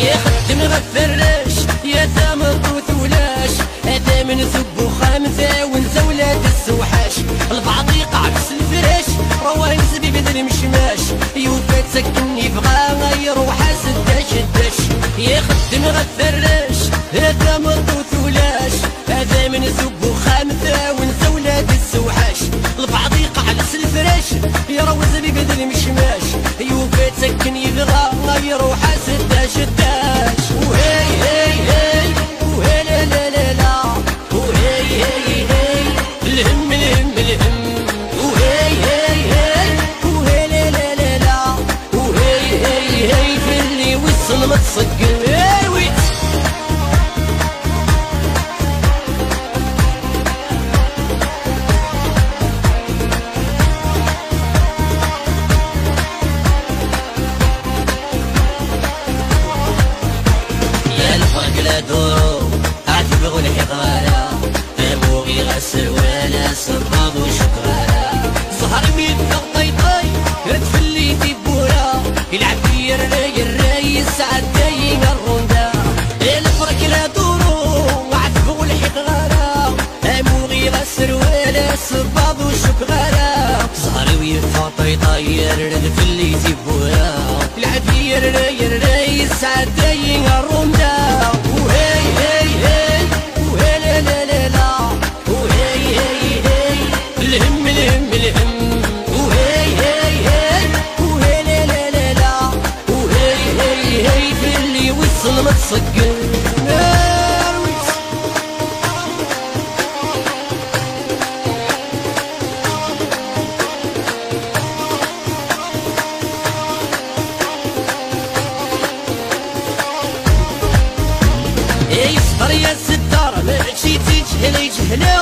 يخدم غفرش يا تامط ولاش هذا من ذب وخامثة ونسى ولاد السوحاش البعض يقع في الفراش رواه ينسبي بدل مشماش يوفا تسكن يبغى يروح سداش الداش يخدم غفرش يا تامط ولاش هذا من ذب وخامثة ونسى ولاد السوحاش البعض يقع في الفراش يروز بدل مشماش يوفا تسكن يبغى يروح سداش الداش وهي هي هي وهي لا لا لا لا وهي هي هي الهم الهم الهم وهي هي هي وهي لا لا لا لا وهي هي هي في اللي وصل ما تصقل دورو اعتبغوا الحقارة اموغي غسل ولا صباغ وشكرارة ظهر مين طيطاي تفلي في بورا يلعب في الريس عداين الروندا الفرق لا دورو اعتبغوا الحقارة اموغي غسل ولا صباغ وشكرارة ظهر مين طيطاي تفلي في بورا يلعب في الريس عداين الروندا الهم الهم الهم وهي هي هي وهي لا لا لا لا وهي هي هي في اللي وصل ما تصقل يصبر يا ستار ماشي تجهل يجهل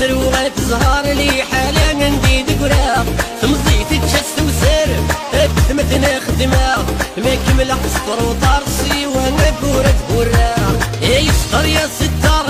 تروغ تزهر لي حالا نديد قراق تمضي تتجس وسارب تمثنا خدمة ما كمل قصر وطارسي وانا بورد براق يصبر يا ستار